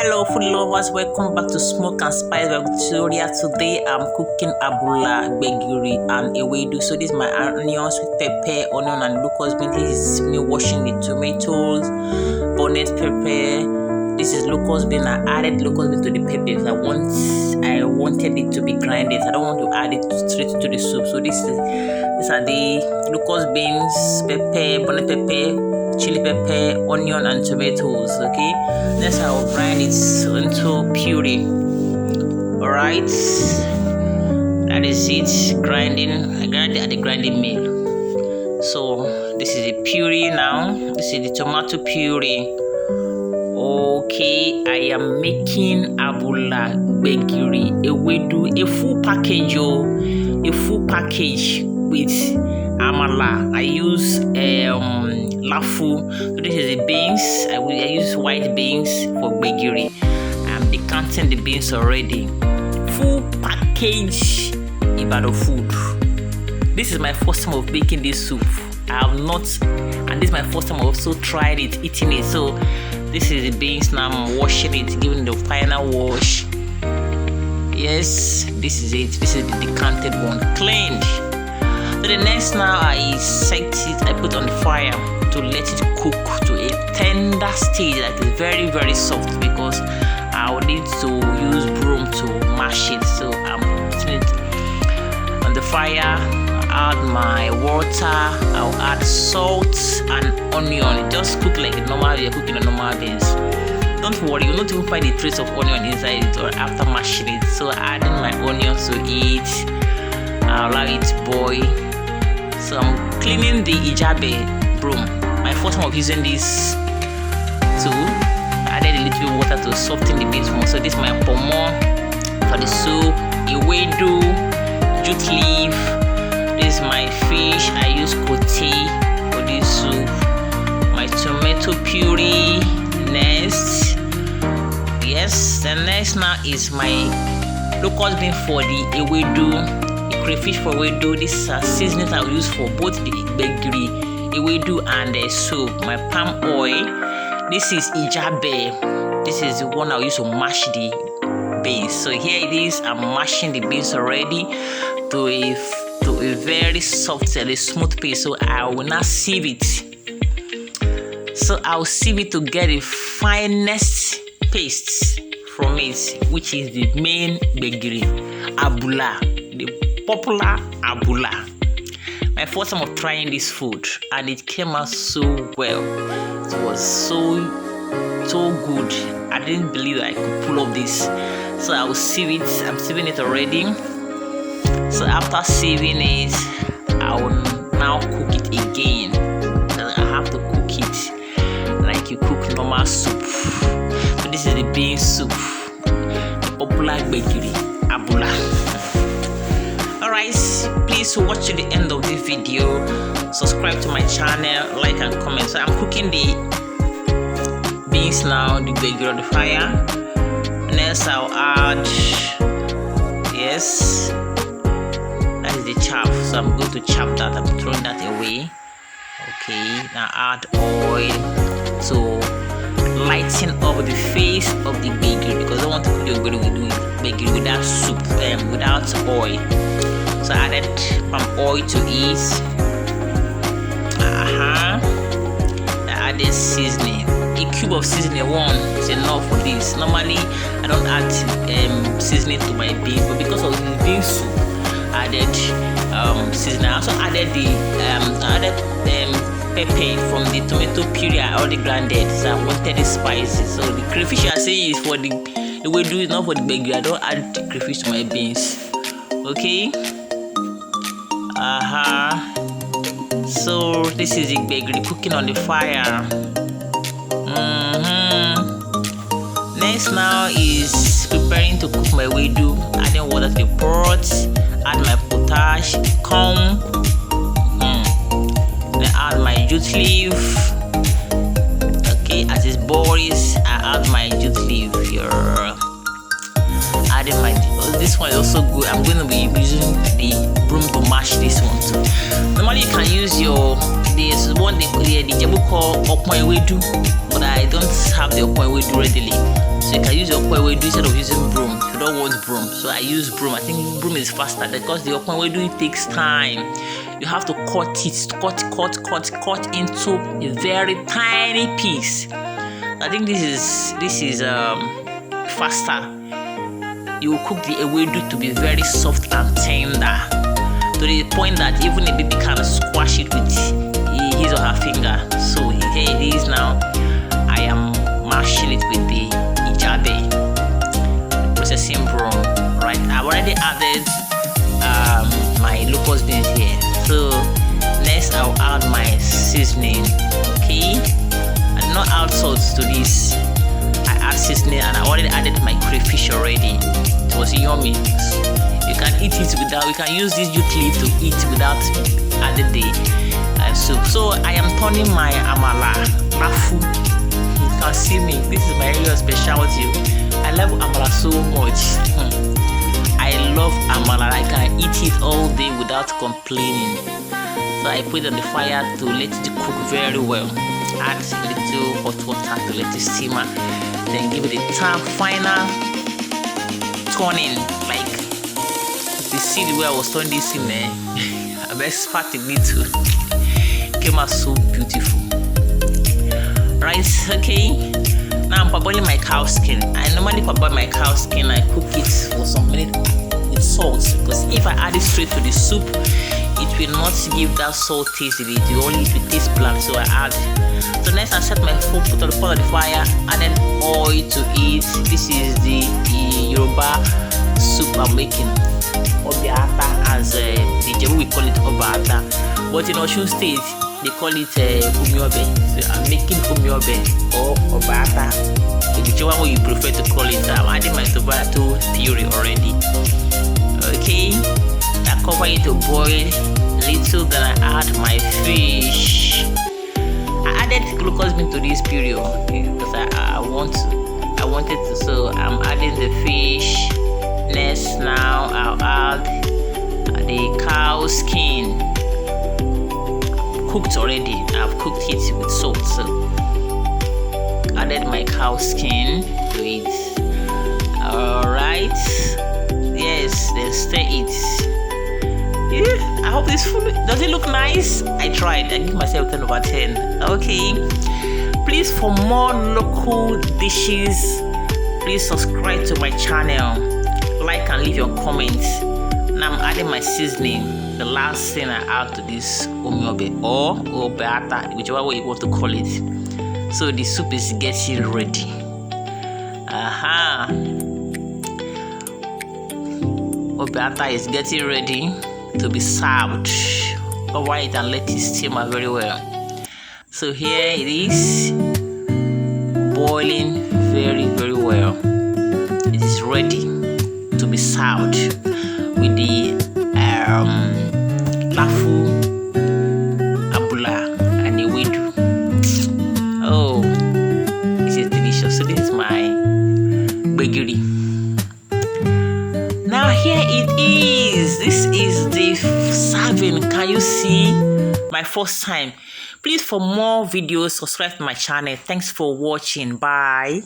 Hello food lovers, welcome back to Smoke and Spice Victoria. Today I'm cooking abula, gbegiri and ewedu. So this is my onions with pepper, onion and locust bean. This is me washing the tomatoes, bonnet pepper. This is locust bean. I added locust bean to the pepper. I wanted it to be grinded. I don't want to add it straight to the soup. So these are the locust beans, pepper, bonnet pepper, chili pepper, onion and tomatoes. Okay, next I will grind it into puree. All right, that is it. I grind it at the grinding mill. So this is the puree now. This is the tomato puree. Okay, I am making abula, gbegiri, ewedu, a full package with Amala. I use lafu. So this is the beans. I use white beans for gbegiri. I'm decanting the beans already. Full package Ibadan food. This is my first time of making this soup. I have not, and this is my first time I've also tried it, eating it. So this is the beans now. I'm washing it, giving the final wash. Yes, this is it. This is the decanted one, cleaned. So the next now I set it, I put on the fire to let it cook to a tender stage that is very, very soft, because I will need to use broom to mash it. So I'm putting it on the fire. I'll add my water, I'll add salt and onion. Just cook like a normal you're cooking a normal beans. Don't worry, you'll not even find the trace of onion inside it or after mashing it. So adding my onion to it, I'll allow it to boil. So I'm cleaning the ijabe broom. My first time of using this tool. I added a little bit of water to soften the beans more. So this is my pomo for the soup, ewedu, jute leaf. This is my fish. I use kote for this soup. My tomato puree. Next, yes, the next now is my locust bean for the ewedu. Crayfish for ewedu. This is a seasoning I will use for both the gbegiri, ewedu and the soup. My palm oil. This is ijabe. This is the one I will use to mash the beans. So here it is. I'm mashing the beans already to a very soft and a smooth paste. So I will now sieve it. So I'll sieve it to get the finest paste from it, which is the main Gbegiri Abula, the popular Abula. My first time of trying this food, and it came out so well. It was so good. I didn't believe that I could pull off this. So I will sieve it. I'm sieving it already. So after sieving it, I will now cook it again. So I have to cook it like you cook normal soup. So this is the bean soup, the popular Gbegiri Abula. Alright, please watch to the end of this video. Subscribe to my channel, like and comment. So I'm cooking the beans now, the gbegiri on the fire. Next I'll add, yes, that is the chaff. So I'm going to chop that. I'm throwing that away. Okay, now add oil to lighten up the face of the gbegiri, because I don't want to cook the gbegiri without soup, without oil. So I added palm oil to it. I added seasoning. A cube of seasoning one is enough for this. Normally I don't add seasoning to my beans, but because of the bean soup, I added seasoning. I also added pepper from the tomato puree I already grinded. So I wanted it spicy. So the crayfish you are saying is for the ewedu, is not for the gbegiri. I don't add the crayfish to my beans. Okay. So this is the gbegiri cooking on the fire. Next now is preparing to cook my ewedu. Adding water to the pot. Add my potash, corn. Then add my jute leaf. Okay, as it boils, I add my jute leaf here. Adding my, this one is also good. I'm going to be using the broom to mash this one too. Normally you can use your, there's one the Jebu call Ewedu, but I don't have the Ewedu readily, so you can okpa ewedu instead of using broom. If you don't want broom, so I use broom. I think broom is faster because the okpa ewedu it takes time. You have to cut it, cut into a very tiny piece. I think this is faster. You will cook the ewedu to be very soft and tender, to the point that even a baby can squash it with his or her finger. So here it is now. I am mashing it with the ijabe processing broom. Right, I've already added my locust beans here. So next I'll add my seasoning. Okay, I did not add salt to this. I add seasoning, and I already added my crayfish already. It was yummy. You can eat it without. We can use this jute leaf to eat without adding the soup. So I am turning my amala lafu. You can see me. This is my area of specialty. I love amala so much. I love amala. I can eat it all day without complaining. So I put it on the fire to let it cook very well. Add a little hot water to let it simmer. Then give it a final turning. Like you see the way I was turning this in there. I'm expert in it too. Came out so beautiful. Right, okay. Now I'm parboiling my cow skin. I normally parboil my cow skin. I cook it for some minutes with salt, because if I add it straight to the soup, it will not give that salt taste. It will only taste bland. So I add. So next I set my food, put on the pot of the fire, and then oil to it. This is the Yoruba soup I'm making. Obiata, as the Jebu we call it Obiata, but in Osun State they call it umiobe. So I'm making umiobe or Obiata, whichever way you prefer to call it. I'm adding my tomato puree already. Okay, I cover it to boil little, then I add my fish. I added locust bean to this puree because I wanted to. So I'm adding the fish. Next, now I'll add the cow skin. Cooked already. I've cooked it with salt. So added my cow skin to it. Alright. Yes, then stir it. Yeah, I hope this food does it look nice? I tried. I give myself 10 over 10. Okay. Please, for more local dishes, please subscribe to my channel. Like and leave your comments. Now I'm adding my seasoning, the last thing I add to this umiobe or obeata, whichever way you want to call it. So the soup is getting ready. Obeata is getting ready to be served. Cover it and let it simmer very well. So here it is, boiling very well. It is ready to be served with the Gbegiri Abula and Ewedu. Oh, this is delicious. So this is my Gbegiri. Now here it is. This is the serving. Can you see? My first time. Please, for more videos, subscribe to my channel. Thanks for watching. Bye.